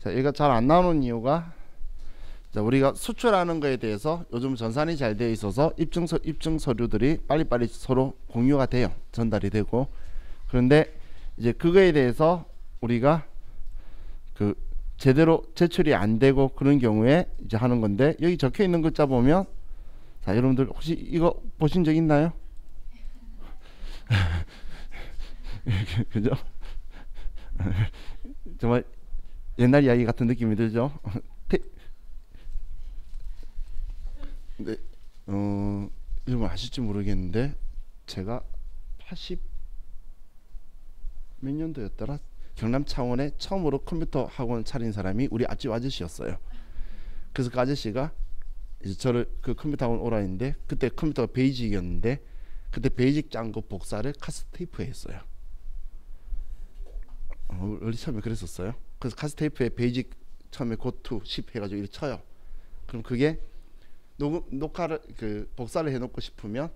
자, 얘가 잘 안 나오는 이유가, 자, 우리가 수출하는 거에 대해서 요즘 전산이 잘 되어 있어서 입증 서류들이 빨리빨리 서로 공유가 돼요. 전달이 되고. 그런데 이제 그거에 대해서 우리가 그 제대로 제출이 안 되고 그런 경우에 이제 하는 건데, 여기 적혀 있는 글자 보면, 자, 여러분들 혹시 이거 보신 적 있나요? 그죠? 정말 옛날 이야기 같은 느낌이 들죠? 네, 이런 아실지 모르겠는데, 제가 80 몇 년도였더라? 경남 창원에 처음으로 컴퓨터 학원 차린 사람이 우리 앞집 아저씨였어요. 그래서 그 아저씨가 이제 저를 그 컴퓨터 학원 오라 했는데, 그때 컴퓨터가 베이직이었는데, 그때 베이직 짠 거 복사를 카세트테이프에 했어요. 원래 처음에 그랬었어요. 그래서 카세트테이프에 베이직 처음에 고투 10 해가지고 이렇게 쳐요. 그럼 그게 녹화를 그 복사를 해놓고 싶으면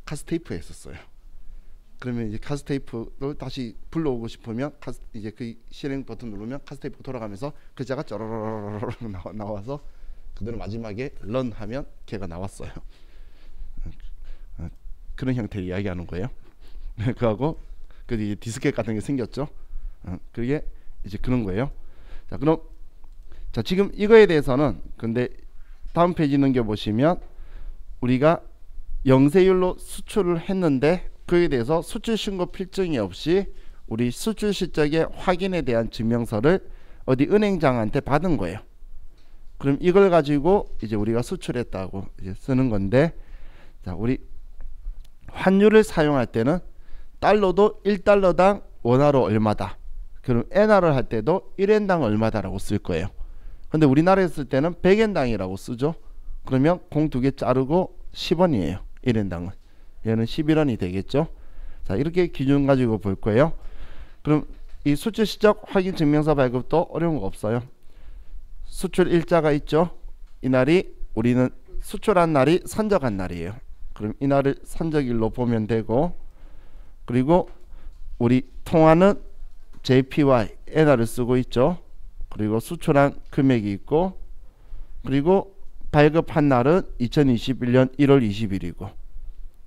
카세트테이프에 했었어요. 그러면 이제 카세트테이프를 다시 불러오고 싶으면 이제 그 실행 버튼 누르면 카세트테이프 돌아가면서 글자가 쩌르르르 나와서 그대로 마지막에 런 하면 걔가 나왔어요. 그런 형태를 이야기하는 거예요. 그하고 그 이제 디스켓 같은 게 생겼죠. 그게 이제 그런 거예요. 자, 그럼 자, 지금 이거에 대해서는, 근데 다음 페이지 넘겨보시면 우리가 영세율로 수출을 했는데 그에 대해서 수출 신고 필증이 없이 우리 수출 실적의 확인에 대한 증명서를 어디 은행장한테 받은 거예요. 그럼 이걸 가지고 이제 우리가 수출했다고 이제 쓰는 건데, 자, 우리 환율을 사용할 때는 달러도 1달러당 원화로 얼마다, 그럼 엔화를 할 때도 1엔당 얼마다라고 쓸 거예요. 근데 우리나라에 쓸 때는 100엔당이라고 쓰죠. 그러면 공 두 개 자르고 10원이에요. 1엔당은. 얘는 11원이 되겠죠. 자, 이렇게 기준 가지고 볼 거예요. 그럼 이 수출 실적 확인 증명서 발급도 어려운 거 없어요. 수출 일자가 있죠. 이 날이 우리는 수출한 날이 선적한 날이에요. 그럼 이 날을 선적일로 보면 되고, 그리고 우리 통화는 JPY 엔화를 쓰고 있죠. 그리고 수출한 금액이 있고, 그리고 발급한 날은 2021년 1월 20일이고,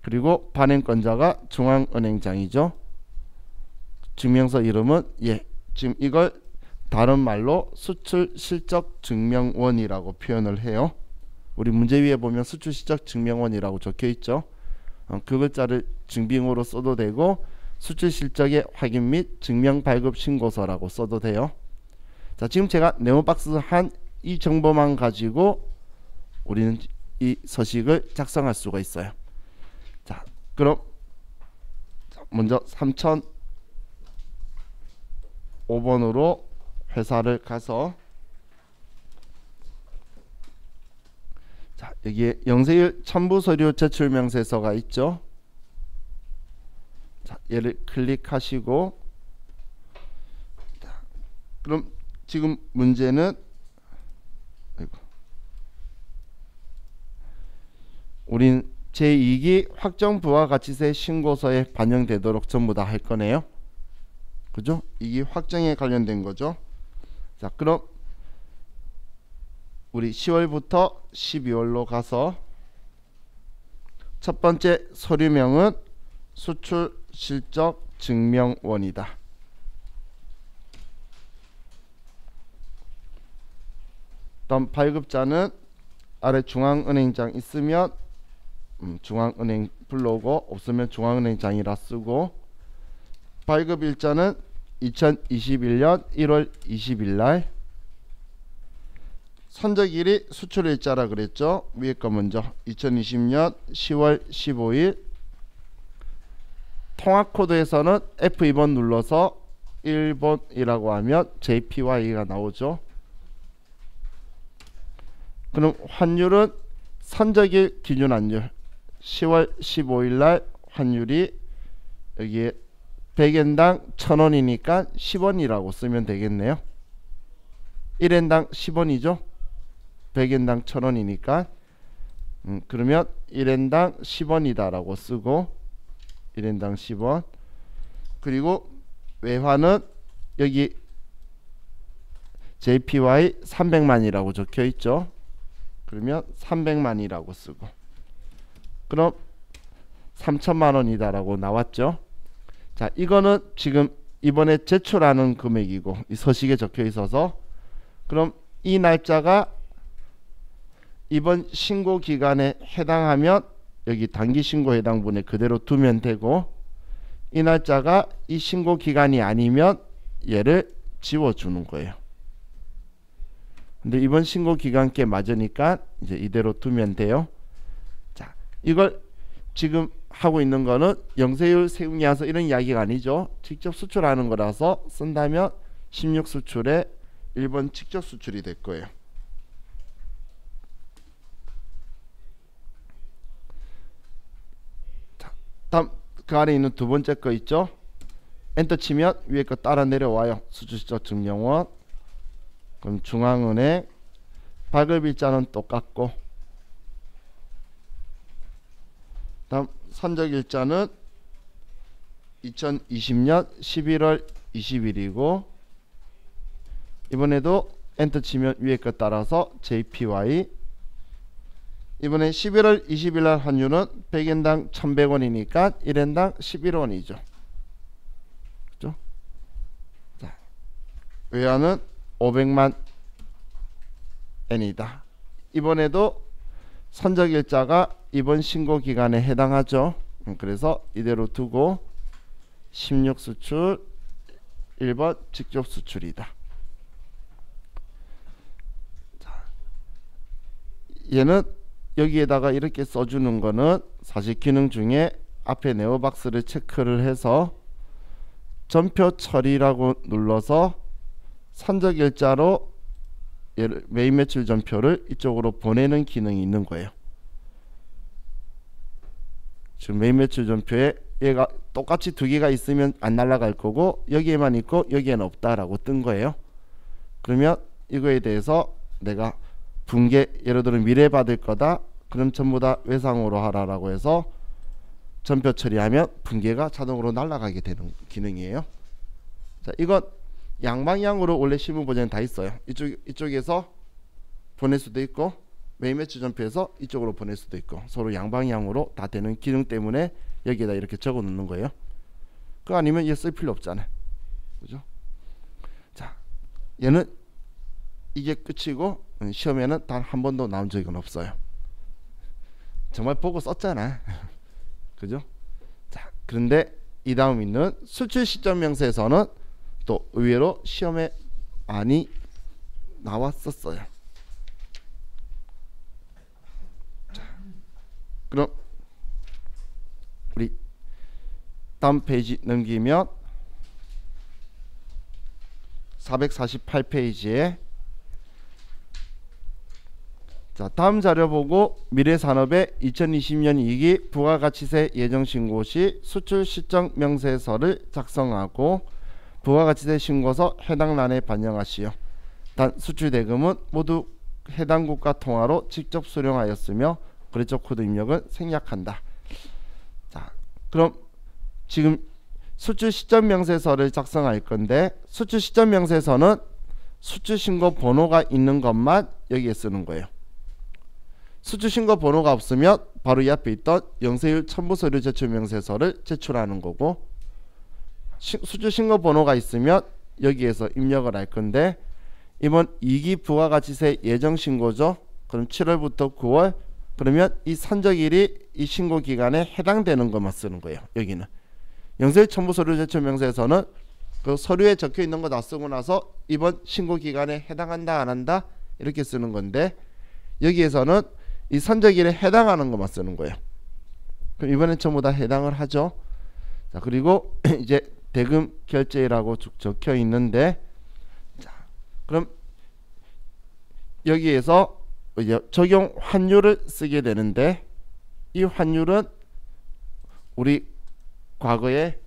그리고 발행권자가 중앙은행장이죠. 증명서 이름은 지금 이걸 다른 말로 수출 실적 증명원이라고 표현을 해요. 우리 문제 위에 보면 수출 실적 증명원이라고 적혀 있죠. 그 글자를 증빙으로 써도 되고, 수출 실적의 확인 및 증명 발급 신고서라고 써도 돼요. 자, 지금 제가 네모박스 한 이 정보만 가지고 우리는 이 서식을 작성할 수가 있어요. 자, 그럼 먼저 3005번으로 회사를 가서, 자, 여기에 영세율 첨부서류 제출 명세서가 있죠. 자, 얘를 클릭하시고, 자, 그럼 지금 문제는, 우린 제2기 확정 부가가치세 신고서에 반영되도록 전부 다 할 거네요. 그죠? 이게 확정에 관련된 거죠. 자, 그럼 우리 10월부터 12월로 가서 첫 번째 서류명은 수출 실적 증명원이다. 다음 발급자는 아래 중앙은행장 있으면 중앙은행 불러오고, 없으면 중앙은행장이라 쓰고, 발급일자는 2021년 1월 20일날, 선적일이 수출일자라 그랬죠. 위에 거 먼저 2020년 10월 15일, 통화코드에서는 F2번 눌러서 1번이라고 하면 JPY가 나오죠. 그럼 환율은 선적일 기준 환율 10월 15일날 환율이 여기에 100엔당 1000원이니까 10원이라고 쓰면 되겠네요. 1엔당 10원이죠. 100엔당 1000원이니까 그러면 1엔당 10원이다 라고 쓰고, 1엔당 10원. 그리고 외환은 여기 JPY 300만이라고 적혀 있죠. 그러면 300만이라고 쓰고, 그럼 3천만 원이다라고 나왔죠. 자, 이거는 지금 이번에 제출하는 금액이고 이 서식에 적혀 있어서, 그럼 이 날짜가 이번 신고 기간에 해당하면 여기 단기 신고 해당분에 그대로 두면 되고, 이 날짜가 이 신고 기간이 아니면 얘를 지워주는 거예요. 근데 이번 신고 기간께 맞으니까 이제 이대로 두면 돼요. 자, 이걸 지금 하고 있는 거는 영세율 세웅이어서 이런 이야기가 아니죠. 직접 수출하는 거라서 쓴다면 16 수출에 1번 직접 수출이 될 거예요. 자, 다음 그 아래 있는 두 번째 거 있죠. 엔터 치면 위에 거 따라 내려와요. 수출시적 증명원. 그럼 중앙은행 발급일자는 똑같고, 다음 선적일자는 2020년 11월 20일이고, 이번에도 엔터 치면 위에 거 따라서 JPY. 이번에 11월 20일 날 환율은 100엔당 1100원이니까 1엔당 11원이죠. 그죠? 자, 외환은 500만 엔이다. 이번에도 선적일자가 이번 신고 기간에 해당하죠. 그래서 이대로 두고 16 수출 1번 직접 수출이다. 자, 얘는 여기에다가 이렇게 써주는 거는 사실 기능 중에 앞에 네오박스를 체크를 해서 전표 처리라고 눌러서 선적일자로 메인 매출 전표를 이쪽으로 보내는 기능이 있는 거예요. 지금 메인 매출 전표에 얘가 똑같이 두 개가 있으면 안 날아갈 거고, 여기에만 있고 여기에는 없다라고 뜬 거예요. 그러면 이거에 대해서 내가 분계, 예를 들어 미래 받을 거다, 그럼 전부 다 외상으로 하라라고 해서 전표 처리하면 분계가 자동으로 날아가게 되는 기능이에요. 자, 이건 양방향으로 원래 실무 버전은 다 있어요. 이쪽에서 보낼 수도 있고, 메인 매출 전표에서 이쪽으로 보낼 수도 있고, 서로 양방향으로 다 되는 기능 때문에 여기에다 이렇게 적어 놓는 거예요. 그거 아니면 얘 쓸 필요 없잖아요. 그죠? 자, 얘는 이게 끝이고 시험에는 단 한 번도 나온 적은 없어요. 정말 보고 썼잖아. 그죠? 자, 그런데 이 다음 있는 수출 시점 명세에서는 또 의외로 시험에 많이 나왔었어요. 자, 그럼 우리 다음 페이지 넘기면 448페이지에, 자, 다음 자료 보고 미래산업의 2020년 2기 부가가치세 예정신고 시 수출 시점 명세서를 작성하고 부가가치세 신고서 해당 란에 반영하시오. 단 수출 대금은 모두 해당 국가 통화로 직접 수령하였으며 거래처 코드 입력은 생략한다. 자, 그럼 지금 수출 시점 명세서를 작성할 건데, 수출 시점 명세서는 수출 신고 번호가 있는 것만 여기에 쓰는 거예요. 수출 신고 번호가 없으면 바로 이 앞에 있던 영세율 첨부 서류 제출 명세서를 제출하는 거고, 수출 신고 번호가 있으면 여기에서 입력을 할 건데, 이번 2기 부가가치세 예정 신고죠. 그럼 7월부터 9월, 그러면 이 선적일이 이 신고 기간에 해당되는 것만 쓰는 거예요. 여기는 영세율 첨부 서류 제출 명세서는 그 서류에 적혀 있는 거 다 쓰고 나서 이번 신고 기간에 해당한다 안 한다 이렇게 쓰는 건데, 여기에서는 이 선적일에 해당하는 것만 쓰는 거예요. 그럼 이번엔 전부 다 해당을 하죠. 자, 그리고 이제 대금 결제라고 쭉 적혀 있는데, 자, 그럼 여기에서 이제 적용 환율을 쓰게 되는데, 이 환율은 우리 과거에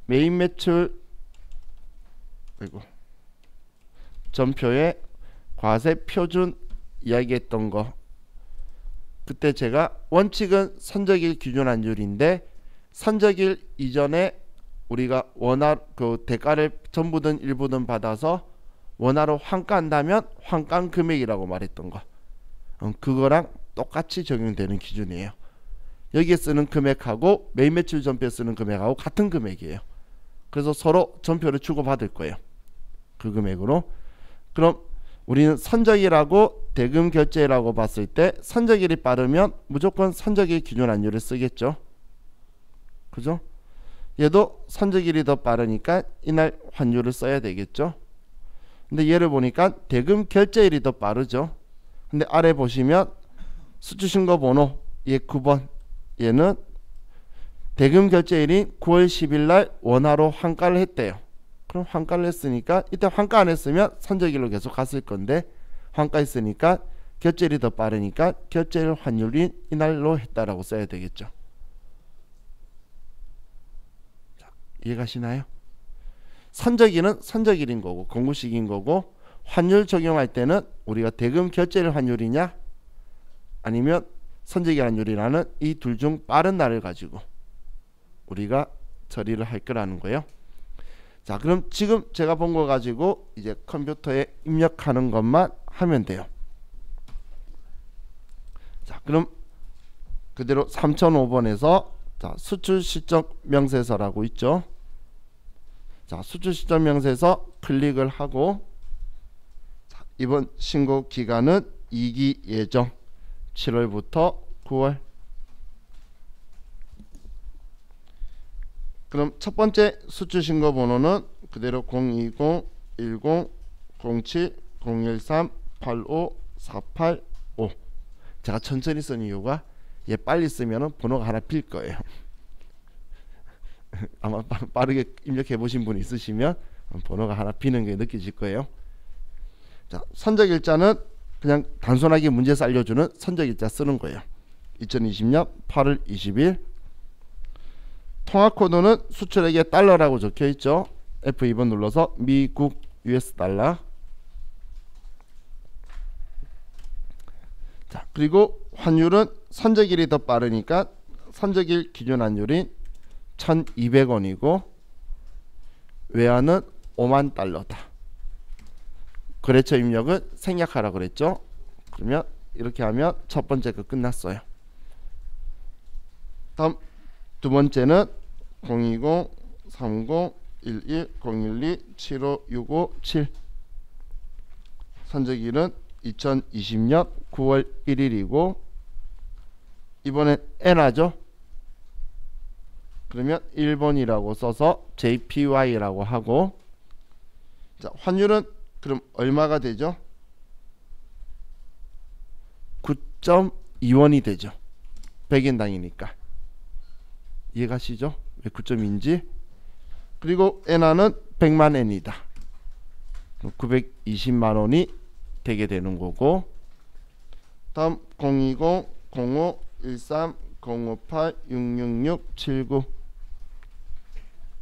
메인 매출 전표에 과세 표준 이야기했던 거, 그때 제가 원칙은 선적일 기준 환율인데 선적일 이전에 우리가 원화 그 대가를 전부든 일부든 받아서 원화로 환가한다면 환가 금액이라고 말했던 거, 그거랑 똑같이 적용되는 기준이에요. 여기에 쓰는 금액하고 매일 매출 전표에 쓰는 금액하고 같은 금액이에요. 그래서 서로 전표를 주고받을 거예요. 그 금액으로. 그럼 우리는 선적일하고 대금 결제일하고 봤을 때 선적일이 빠르면 무조건 선적일 기준 환율을 쓰겠죠. 그죠? 얘도 선적일이 더 빠르니까 이날 환율을 써야 되겠죠. 근데 얘를 보니까 대금 결제일이 더 빠르죠. 근데 아래 보시면 수주신고 번호 얘 9번, 얘는 대금 결제일인 9월 10일 날 원화로 환가를 했대요. 그럼 환가를 했으니까 이때 환가 안 했으면 선적일로 계속 갔을 건데 환가 했으니까 결제일이 더 빠르니까 결제일 환율이 이날로 했다라고 써야 되겠죠. 자, 이해가시나요? 선적일은 선적일인 거고 공구식인 거고, 환율 적용할 때는 우리가 대금 결제일 환율이냐 아니면 선적일 환율이라는 이 둘 중 빠른 날을 가지고 우리가 처리를 할 거라는 거예요. 자, 그럼 지금 제가 본 거 가지고 이제 컴퓨터에 입력하는 것만 하면 돼요. 자, 그럼 그대로 3005번에서 자, 수출 시점 명세서라고 있죠. 자, 수출 시점 명세서 클릭을 하고, 자, 이번 신고 기간은 2기 예정 7월부터 9월. 그럼 첫 번째 수출 신고 번호는 그대로 020-10-07-013-85485. 제가 천천히 쓴 이유가 얘 빨리 쓰면 번호가 하나 빌 거예요. 아마 빠르게 입력해 보신 분 있으시면 번호가 하나 비는 게 느껴질 거예요. 자, 선적일자는 그냥 단순하게 문제에서 알려주는 선적일자 쓰는 거예요. 2020년 8월 20일. 통화코드는 수출액에 달러라고 적혀있죠. F2번 눌러서 미국 US 달러. 자, 그리고 환율은 선적일이 더 빠르니까 선적일 기준 환율인 1200원이고 외화는 5만 달러다. 거래처 입력은 생략하라 그랬죠. 그러면 이렇게 하면 첫 번째 거 끝났어요. 다음 두 번째는 020-30-11-012-75-657. 선적일은 2020년 9월 1일이고 이번엔 엔화죠. 그러면 1번이라고 써서 JPY라고 하고, 자, 환율은 그럼 얼마가 되죠? 9.2원이 되죠. 100엔당이니까. 이해가시죠? 왜 9점인지. 그리고 엔화는 100만엔이다. 920만원이 되게 되는 거고, 다음 020-05-13-058-666-79.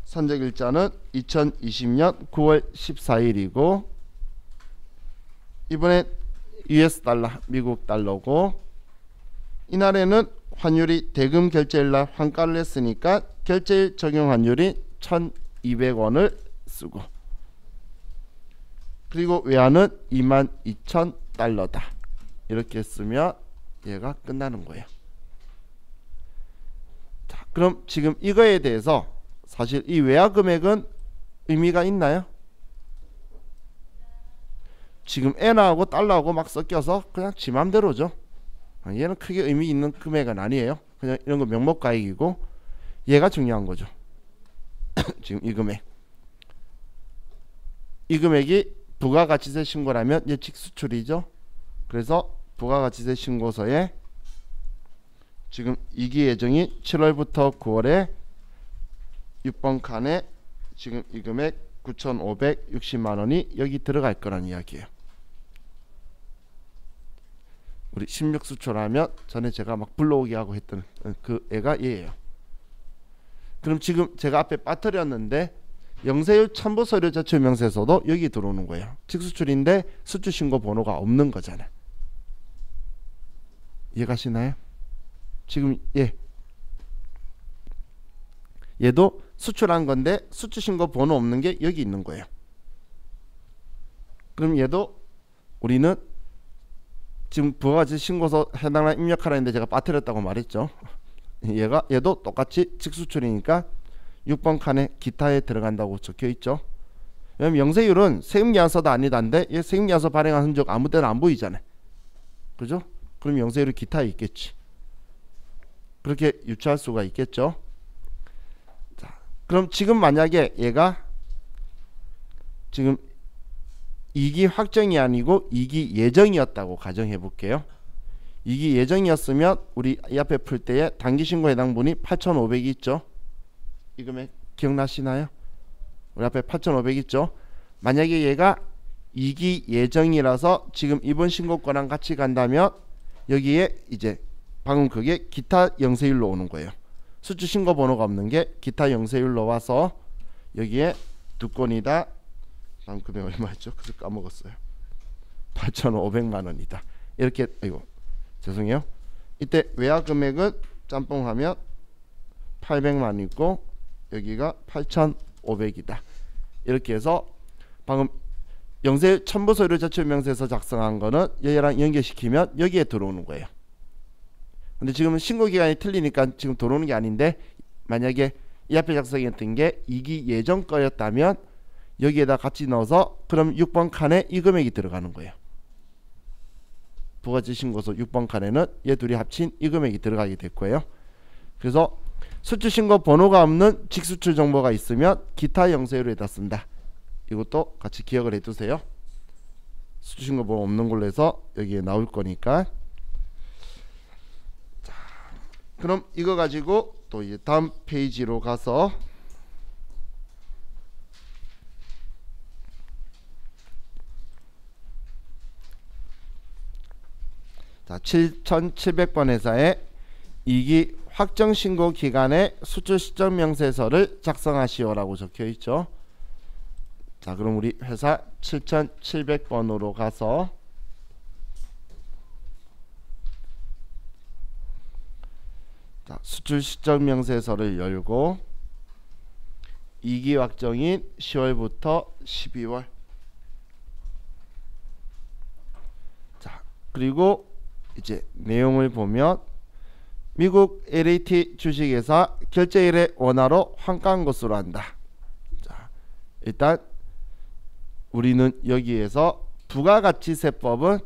선적일자는 2020년 9월 14일이고 이번엔 US 달러, 미국 달러고, 이날에는 환율이 대금 결제일날 환가를 했으니까 결제일 적용 환율이 1200원을 쓰고, 그리고 외화는 22,000달러다. 이렇게 쓰면 얘가 끝나는 거예요. 자, 그럼 지금 이거에 대해서 사실 이 외화 금액은 의미가 있나요? 지금 엔화하고 달러하고 막 섞여서 그냥 지 맘대로죠. 얘는 크게 의미 있는 금액은 아니에요. 그냥 이런 거 명목가액이고, 얘가 중요한 거죠. 지금 이 금액. 이 금액이 부가가치세 신고라면 예측 수출이죠. 그래서 부가가치세 신고서에 지금 2기 예정이 7월부터 9월에 6번 칸에 지금 이 금액 9,560만원이 여기 들어갈 거란 이야기예요. 우리 16 수출하면 전에 제가 막 불러오게 하고 했던 그 애가 얘예요. 그럼 지금 제가 앞에 빠뜨렸는데 영세율 첨부 서류 제출 명세서도 여기 들어오는 거예요. 직수출인데 수출 신고 번호가 없는 거잖아요. 이해가시나요? 지금 얘도 수출한 건데 수출 신고 번호 없는 게 여기 있는 거예요. 그럼 얘도 우리는 지금 부가가치 신고서 해당란 입력하라 했는데 제가 빠뜨렸다고 말했죠. 얘도 똑같이 직수출이니까 6번 칸에 기타에 들어간다고 적혀 있죠. 왜냐면 영세율은 세금계산서도 아니다인데 얘 세금계산서 발행한 흔적 아무 때나 안 보이잖아요. 그죠? 그럼 영세율이 기타에 있겠지. 그렇게 유추할 수가 있겠죠. 자, 그럼 지금 만약에 얘가 지금 이기 확정이 아니고 이기 예정이었다고 가정해 볼게요. 이기 예정이었으면 우리 이 앞에 풀 때에 단기신고 해당분이 8,500이 있죠. 이 금액 기억나시나요? 우리 앞에 8,500 있죠. 만약에 얘가 이기 예정이라서 지금 이번 신고권랑 같이 간다면 여기에 이제 방금 그게 기타 영세율로 오는 거예요. 수주 신고 번호가 없는 게 기타 영세율로 와서 여기에 두 건이다. 다음 금액 얼마였죠? 그래서 까먹었어요. 8,500만 원이다. 이렇게 이거 죄송해요. 이때 외화 금액은 짬뽕하면 800만 있고 여기가 8,500이다. 이렇게 해서 방금 영세 첨부 서류 제출 명세서 작성한 거는 얘랑 연결시키면 여기에 들어오는 거예요. 근데 지금은 신고 기간이 틀리니까 지금 들어오는 게 아닌데 만약에 이 앞에 작성했던 게 이기 예정 거였다면 여기에다 같이 넣어서 그럼 6번 칸에 이 금액이 들어가는 거예요. 부가가치 신고서 6번 칸에는 얘 둘이 합친 이 금액이 들어가게 될 거예요. 그래서 수주신고 번호가 없는 직수출 정보가 있으면 기타 영세율에다 쓴다. 이것도 같이 기억을 해두세요. 수주신고 번호 없는 걸로 해서 여기에 나올 거니까. 자, 그럼 이거 가지고 또 이제 다음 페이지로 가서 자, 7700번 회사의 2기 확정신고 기간에 수출 시점 명세서를 작성하시오라고 적혀 있죠. 자, 그럼 우리 회사 7700번으로 가서 자, 수출 시점 명세서를 열고 2기 확정인 10월부터 12월. 자, 그리고 이제 내용을 보면 미국 LAT 주식회사 결제일의 원화로 환가한 것으로 한다. 자, 일단 우리는 여기에서 부가가치세법은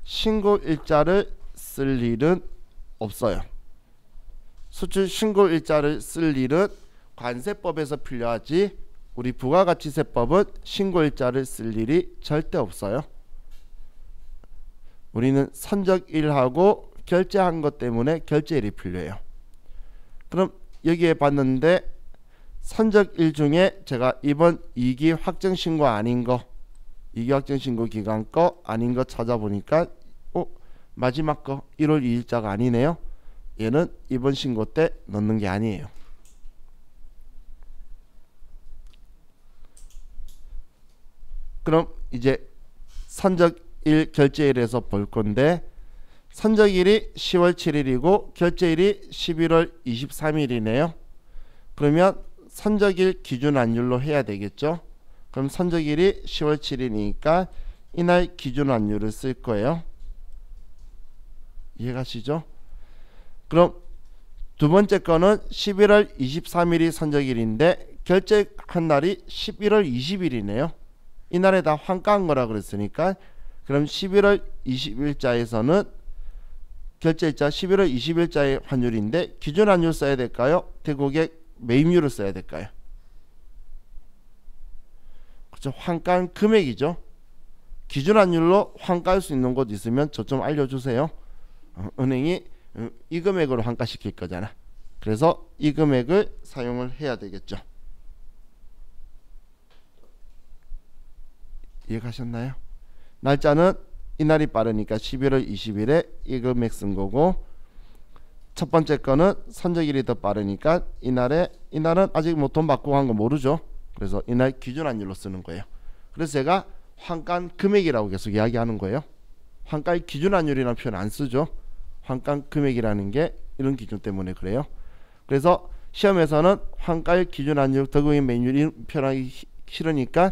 신고일자를 쓸 일은 없어요. 수출 신고일자를 쓸 일은 관세법에서 필요하지 우리 부가가치세법은 신고일자를 쓸 일이 절대 없어요. 우리는 선적일하고 결제한 것 때문에 결제일이 필요해요. 그럼 여기에 봤는데 선적일 중에 제가 이번 2기 확정신고 아닌 거 2기 확정신고 기간 거 아닌 거 찾아보니까 마지막 거 1월 2일자가 아니네요. 얘는 이번 신고 때 넣는 게 아니에요. 그럼 이제 선적일 결제일에서 볼 건데 선적일이 10월 7일이고 결제일이 11월 23일이네요. 그러면 선적일 기준 환율로 해야 되겠죠. 그럼 선적일이 10월 7일이니까 이날 기준 환율을 쓸 거예요. 이해가시죠? 그럼 두 번째 거는 11월 23일이 선적일인데 결제한 날이 11월 20일이네요. 이날에다 환가한 거라 그랬으니까 그럼 11월 20일자에서는 결제일자 11월 20일자의 환율인데 기준 환율 써야 될까요? 대고객 매입률을 써야 될까요? 그렇죠. 환가한 금액이죠. 기준 환율로 환가할 수 있는 곳 있으면 저 좀 알려주세요. 은행이 이 금액으로 환가시킬 거잖아. 그래서 이 금액을 사용을 해야 되겠죠. 이해가셨나요? 날짜는 이날이 빠르니까 11월 20일에 이 금액 쓴 거고 첫 번째 거는 선적일이 더 빠르니까 이날은 아직 뭐 돈 받고 한 거 모르죠. 그래서 이날 기준 환율로 쓰는 거예요. 그래서 제가 환가한 금액이라고 계속 이야기하는 거예요. 환가의 기준 환율이라는 표현 안 쓰죠. 환가한 금액이라는 게 이런 기준 때문에 그래요. 그래서 시험에서는 환가의 기준 환율 더고객 매입률 표현하기 싫으니까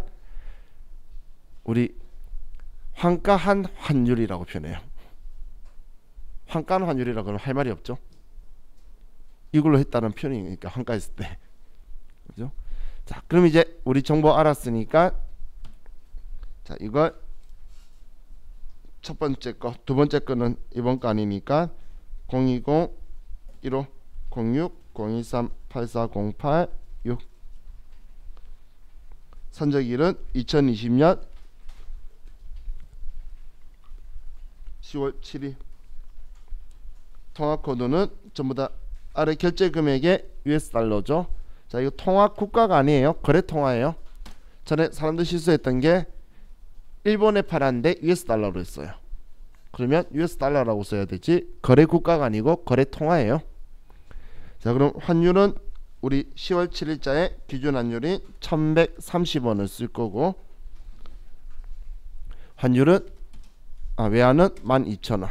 우리 환가한 환율이라고 표현해요. 환가한 환율이라고 하면 할 말이 없죠. 이걸로 했다는 표현이니까 환가했을 때. 그죠? 자, 그럼 이제 우리 정보 알았으니까 자, 이걸 첫 번째 거, 두 번째 거는 이번 거 아니니까 020 15 06 013 84 08 6 선적일은 2020년 10월 7일. 통화 코드는 전부 다 아래 결제 금액의 US 달러죠. 자, 이거 통화 국가가 아니에요. 거래 통화예요. 전에 사람들 실수했던 게 일본에 팔았는데 US 달러로 했어요. 그러면 US 달러라고 써야 되지 거래 국가가 아니고 거래 통화예요. 자, 그럼 환율은 우리 10월 7일자에 기준 환율이 1130원을 쓸 거고, 환율은 외환은 12,000원,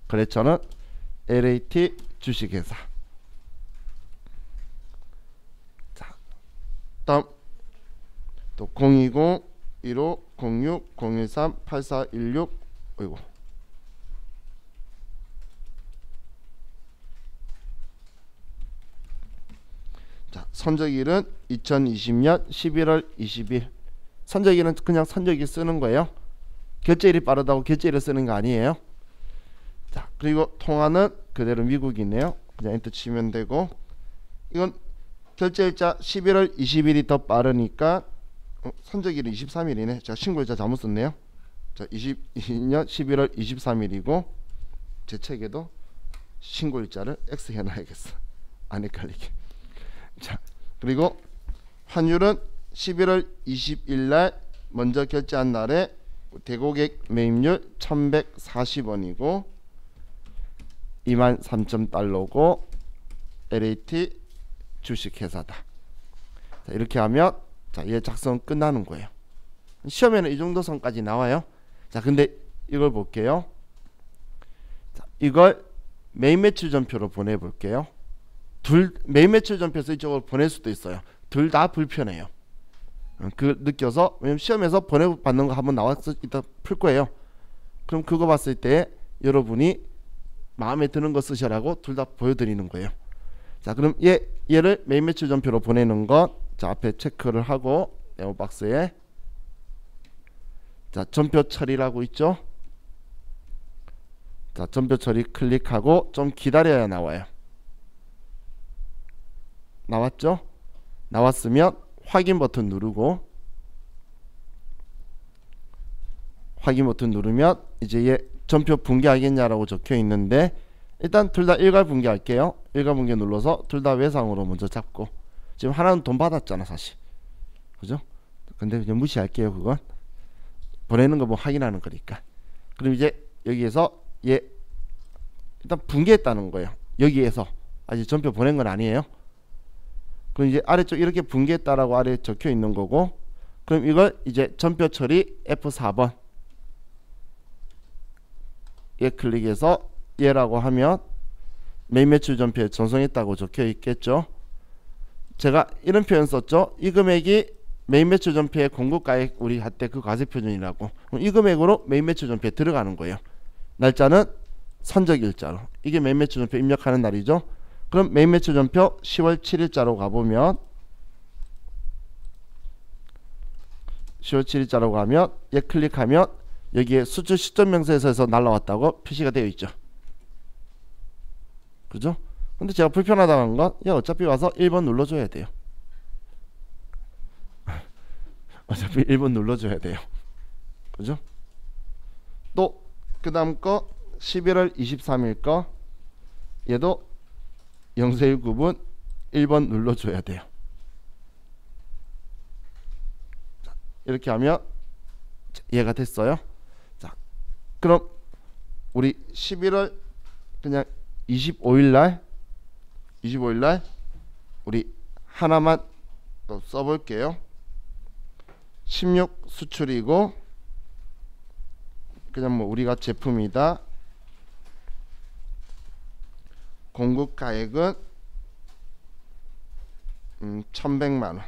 거래처는 LAT 주식회사. 자, 다음 또 020 15 06 013 84 16 어이구 자, 선적일은 2020년 11월 20일. 선적일은 그냥 선적일 쓰는 거예요. 결제일이 빠르다고 결제일을 쓰는 거 아니에요. 자, 그리고 통화는 그대로 미국이네요. 그냥 엔터 치면 되고, 이건 결제일자 11월 20일이 더 빠르니까 선적일은 23일이네. 제가 신고일자 잘못 썼네요. 자, 22년 11월 23일이고 제 책에도 신고일자를 X 해놔야겠어. 안 헷갈리게. 자, 그리고 환율은 11월 20일날 먼저 결제한 날에 대고객 매입률 1140원이고 23,000달러고 LAT 주식회사다. 자, 이렇게 하면 자, 얘 작성 끝나는 거예요. 시험에는 이 정도 선까지 나와요. 자, 근데 이걸 볼게요. 자, 이걸 매일 매출 전표로 보내볼게요. 매일 매출 전표에서 이쪽으로 보낼 수도 있어요. 둘 다 불편해요. 그 느껴서, 왜냐면 시험에서 보내받는 거 한번 나왔을 때 풀 거예요. 그럼 그거 봤을 때 여러분이 마음에 드는 거 쓰시라고 둘 다 보여드리는 거예요. 자, 그럼 얘를 매일 매출 전표로 보내는 것, 자, 앞에 체크를 하고 네모박스에 자, 전표 처리라고 있죠. 자, 전표 처리 클릭하고 좀 기다려야 나와요. 나왔죠? 나왔으면 확인 버튼 누르고, 확인 버튼 누르면 이제 얘 전표 붕괴하겠냐라고 적혀 있는데, 일단 둘 다 일괄 붕괴할게요. 일괄 붕괴 눌러서 둘 다 외상으로 먼저 잡고, 지금 하나는 돈 받았잖아 사실, 그죠? 근데 그냥 무시할게요. 그건 보내는 거 뭐 확인하는 거니까. 그럼 이제 여기에서 얘 일단 붕괴했다는 거예요. 여기에서 아직 전표 보낸 건 아니에요. 그럼 이제 아래쪽 이렇게 붕괴했다라고 아래에 적혀 있는 거고, 그럼 이걸 이제 전표 처리 F4번 얘 클릭해서 얘라고 하면 매일 매출 전표에 전송했다고 적혀 있겠죠. 제가 이런 표현 썼죠. 이 금액이 매일 매출 전표의 공급가액 우리 할 때 그 과세 표준이라고. 이 금액으로 매일 매출 전표에 들어가는 거예요. 날짜는 선적일자로. 이게 매일 매출 전표 입력하는 날이죠. 그럼 매일 매출 전표 10월 7일자로 가보면, 10월 7일자로 가면 얘 클릭하면 여기에 수출 시점 명세서에서 날라왔다고 표시가 되어 있죠. 그죠? 근데 제가 불편하다는 건 얘 어차피 와서 1번 눌러줘야 돼요. 어차피 1번 눌러줘야 돼요. 그죠? 또 그 다음 거 11월 23일 거, 얘도 0세1구분 1번 눌러줘야 돼요. 자, 이렇게 하면 얘가 됐어요. 자, 그럼 우리 11월 그냥 25일날 우리 하나만 또 써볼게요. 16 수출이고 그냥 뭐 우리가 제품이다. 공급가액은 1100만원.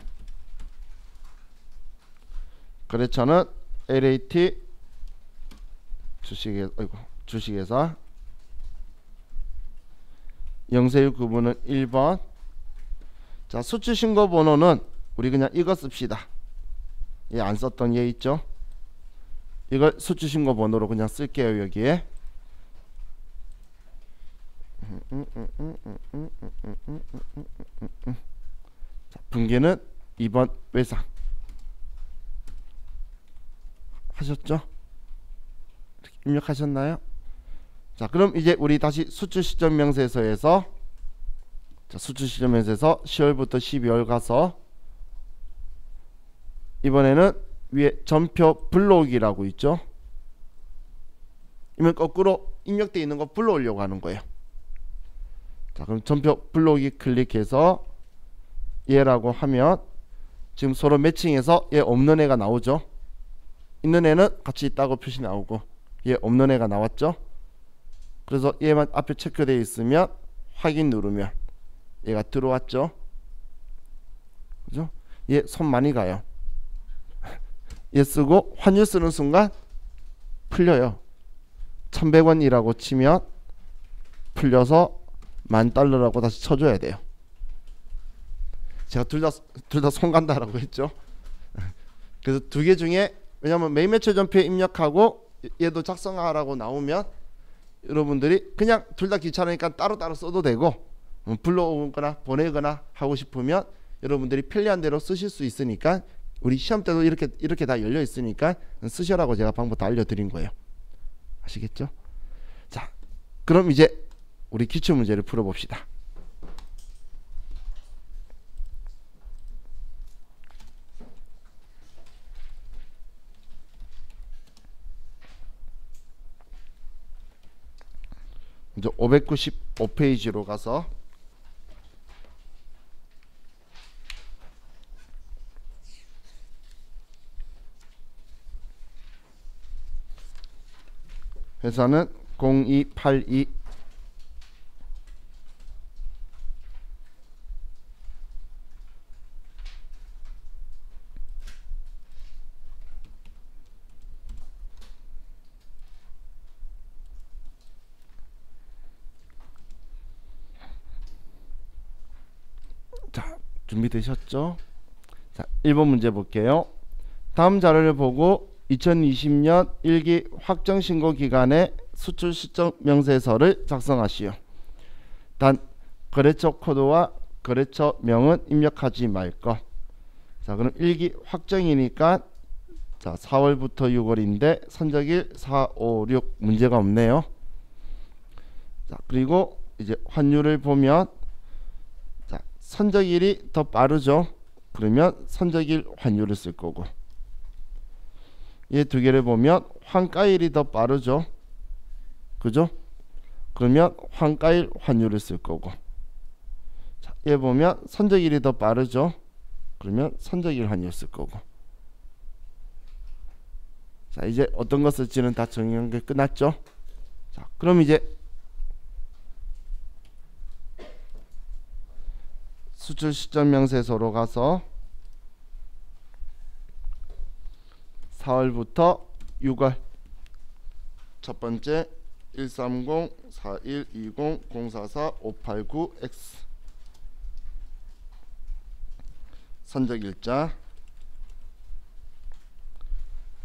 거래처는 LAT 주식회사 영세율 구분은 1번. 자, 수출신고 번호는 우리 그냥 이거 씁시다. 얘 안 썼던 얘 있죠? 이걸 수출신고 번호로 그냥 쓸게요. 여기에 자, 분기는 2번 외상 하셨죠? 입력하셨나요? 자, 그럼 이제 우리 다시 수출시점명세서에서 수출시점명세서 10월부터 12월 가서 이번에는 위에 전표 불러오기라고 있죠? 이면 거꾸로 입력되어 있는 거 불러오려고 하는 거예요. 자, 그럼 전표 불러오기 클릭해서 얘라고 하면 지금 서로 매칭해서 얘 없는 애가 나오죠. 있는 애는 같이 있다고 표시 나오고 얘 없는 애가 나왔죠. 그래서 얘만 앞에 체크되어 있으면 확인 누르면 얘가 들어왔죠. 그죠? 얘 손 많이 가요. 얘 쓰고 환율 쓰는 순간 풀려요. 1100원이라고 치면 풀려서 $10,000라고 다시 쳐줘야 돼요. 제가 둘 다 손 간다라고 했죠. 그래서 두 개 중에 왜냐면 매일 매출 전표에 입력하고 얘도 작성하라고 나오면 여러분들이 그냥 둘 다 귀찮으니까 따로따로 써도 되고 불러오거나 보내거나 하고 싶으면 여러분들이 편리한 대로 쓰실 수 있으니까 우리 시험 때도 이렇게 다 열려 있으니까 쓰셔라고 제가 방법 다 알려드린 거예요. 아시겠죠? 자, 그럼 이제 우리 기출 문제를 풀어봅시다. 이제 595페이지로 가서 회사는 0282 자, 준비되셨죠? 자, 1번 문제 볼게요. 다음 자료를 보고 2020년 1기 확정신고 기간에 수출 시점 명세서를 작성하시오. 단 거래처 코드와 거래처 명은 입력하지 말 것. 자, 그럼 1기 확정이니까 자, 4월부터 6월인데 선적일 4, 5, 6 문제가 없네요. 자, 그리고 이제 환율을 보면 자, 선적일이 더 빠르죠. 그러면 선적일 환율을 쓸 거고 얘 두 개를 보면 환가일이 더 빠르죠. 그죠? 그러면 환가일 환율을 쓸 거고 자, 얘 보면 선적일이 더 빠르죠. 그러면 선적일 환율 쓸 거고 자, 이제 어떤 거 쓸지는 다 정리한 게 끝났죠. 자, 그럼 이제 수출 시점 명세서로 가서 4월부터 6월 첫 번째 130 4120 044 589X 선적일자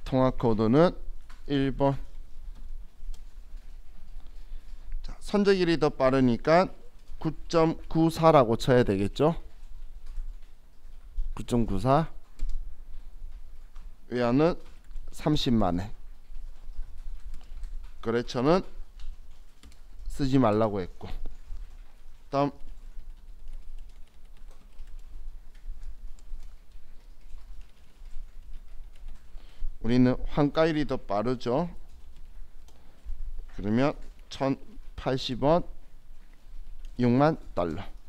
통화코드는 1번. 자, 선적일이 더 빠르니까 9.94라고 쳐야 되겠죠. 9.94 외화는 30만원 거래처는 쓰지 말라고 했고 다음 우리는 환가일이 더 빠르죠. 그러면 1080원 $60,000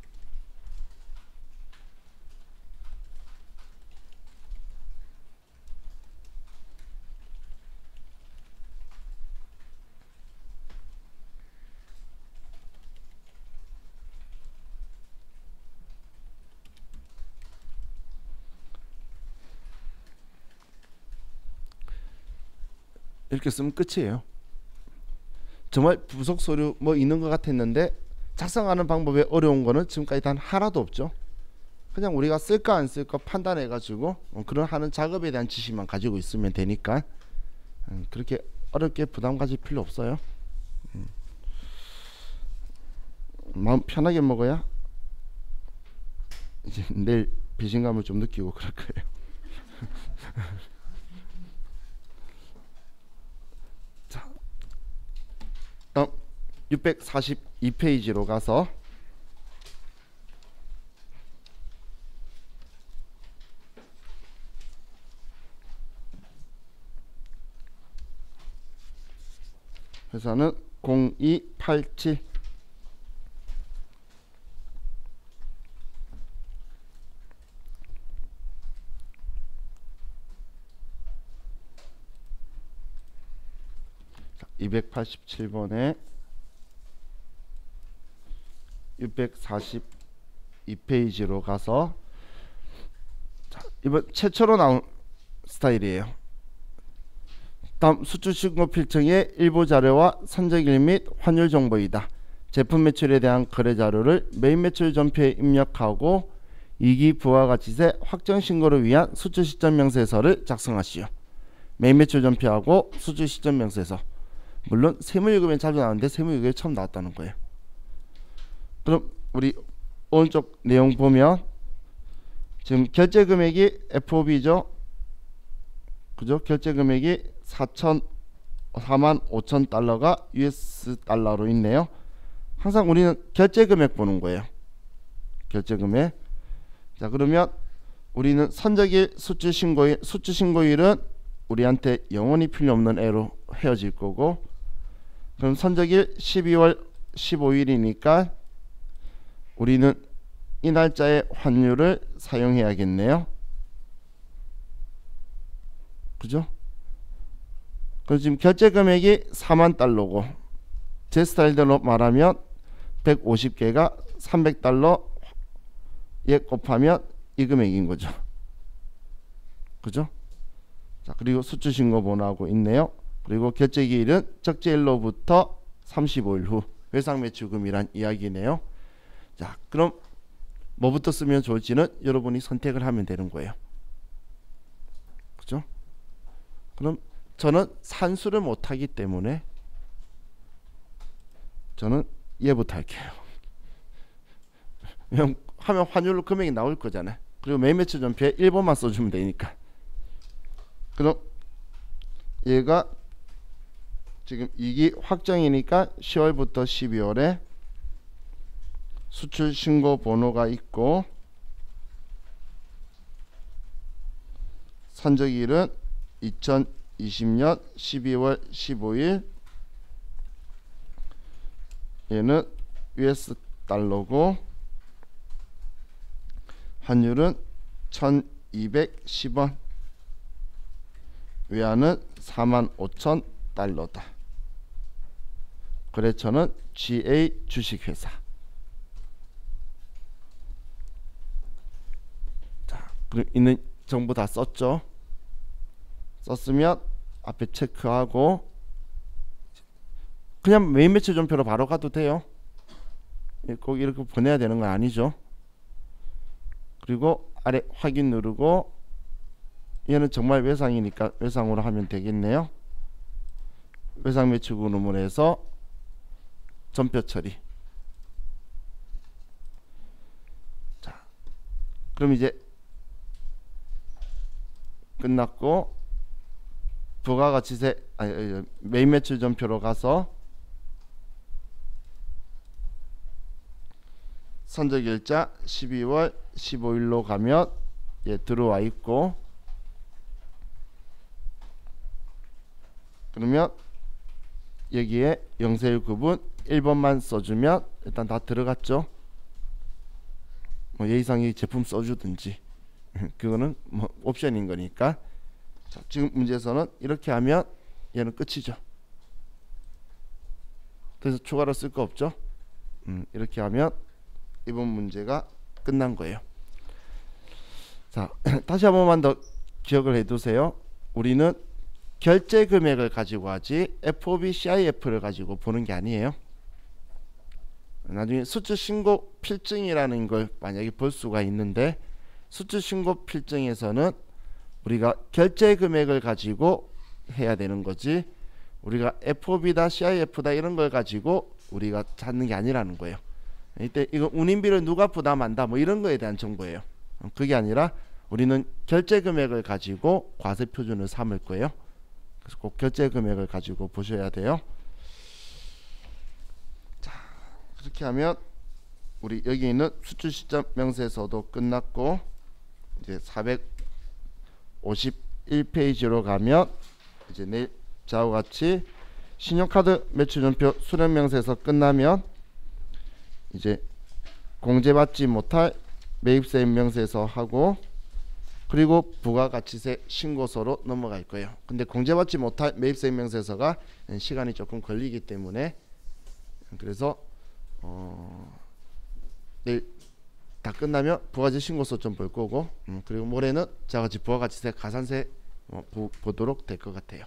이렇게 쓰면 끝이에요. 정말 부속 서류 뭐 있는 것 같았는데 작성하는 방법에 어려운 거는 지금까지 단 하나도 없죠. 그냥 우리가 쓸까 안 쓸까 판단해 가지고 그런 하는 작업에 대한 지식만 가지고 있으면 되니까 그렇게 어렵게 부담 가질 필요 없어요. 마음 편하게 먹어야 이제 내일 배신감을 좀 느끼고 그럴 거예요. 자, 다음 642페이지로 가서 회사는 0287 287번에 642페이지로 가서 자, 이번 최초로 나온 스타일이에요. 다음 수출신고 필증의 일부 자료와 선적일 및 환율 정보이다. 제품 매출에 대한 거래 자료를 메인 매출 전표에 입력하고 2기 부가가치세 확정 신고를 위한 수출 시점 명세서를 작성하시오. 메인 매출 전표하고 수출 시점 명세서. 물론 세무유급엔 자주 나오는데 세무유급에 처음 나왔다는 거예요. 그럼 우리 오른쪽 내용 보면 지금 결제 금액이 FOB죠. 그죠? 결제 금액이 45,000달러가 US 달러로 있네요. 항상 우리는 결제 금액 보는 거예요. 결제 금액. 자, 그러면 우리는 선적일 수출 신고일은 우리한테 영원히 필요 없는 애로 헤어질 거고, 그럼 선적일 12월 15일이니까 우리는 이 날짜의 환율을 사용해야겠네요. 그죠? 그럼 지금 결제 금액이 40,000달러고 제 스타일대로 말하면 150개가 300달러에 곱하면 이 금액인 거죠. 그죠? 자, 그리고 수출 신고 번호하고 있네요. 그리고 결제 기일은 적재일로부터 35일 후 외상 매출금이란 이야기네요. 자, 그럼 뭐부터 쓰면 좋을지는 여러분이 선택을 하면 되는 거예요. 그죠? 그럼 저는 산수를 못하기 때문에 저는 얘부터 할게요. 하면 환율로 금액이 나올 거잖아요. 그리고 메인 매출 전표에 1번만 써주면 되니까. 그럼 얘가 지금 2기 확정이니까 10월부터 12월에 수출 신고 번호가 있고 선적일은 2020년 12월 15일. 얘는 US 달러고 환율은 1210원. 외환은 45,000달러다. 거래처는 GA 주식회사. 자, 그럼 있는 정보 다 썼죠? 썼으면 앞에 체크하고 그냥 메인 매출 전표로 바로 가도 돼요. 꼭 이렇게 보내야 되는 건 아니죠. 그리고 아래 확인 누르고 얘는 정말 외상이니까 외상으로 하면 되겠네요. 외상 매출 구문을 해서 전표 처리. 자, 그럼 이제 끝났고 부가가치세 메인 매출 전표로 가서 선적일자 12월 15일로 가면 얘 들어와 있고, 그러면 여기에 영세일 구분 1번만 써주면 일단 다 들어갔죠. 뭐 예의상의 제품 써주든지 그거는 뭐 옵션인 거니까. 자, 지금 문제에서는 이렇게 하면 얘는 끝이죠. 그래서 추가로 쓸 거 없죠. 이렇게 하면 이번 문제가 끝난 거예요. 자, 다시 한 번만 더 기억을 해두세요. 우리는 결제 금액을 가지고 하지 FOB CIF를 가지고 보는 게 아니에요. 나중에 수출 신고 필증이라는 걸 만약에 볼 수가 있는데, 수출 신고 필증에서는 우리가 결제 금액을 가지고 해야 되는 거지, 우리가 FOB다 CIF다 이런 걸 가지고 우리가 찾는 게 아니라는 거예요. 이때 이거 운임비를 누가 부담한다 뭐 이런 거에 대한 정보예요. 그게 아니라 우리는 결제 금액을 가지고 과세 표준을 삼을 거예요. 그래서 꼭 결제 금액을 가지고 보셔야 돼요. 자, 그렇게 하면 우리 여기 있는 수출 시점 명세서도 끝났고, 이제 451페이지로 가면 이제 내일 자와 같이 신용카드 매출전표 수령 명세서 끝나면 이제 공제받지 못할 매입세 명세서 하고, 그리고 부가가치세 신고서로 넘어갈 거예요. 근데 공제받지 못할 매입세 명세서가 시간이 조금 걸리기 때문에, 그래서 내일 다 끝나면 부가가치 신고서 좀 볼 거고, 그리고 모레는 자같이 부가가치세 가산세 보도록 될 것 같아요.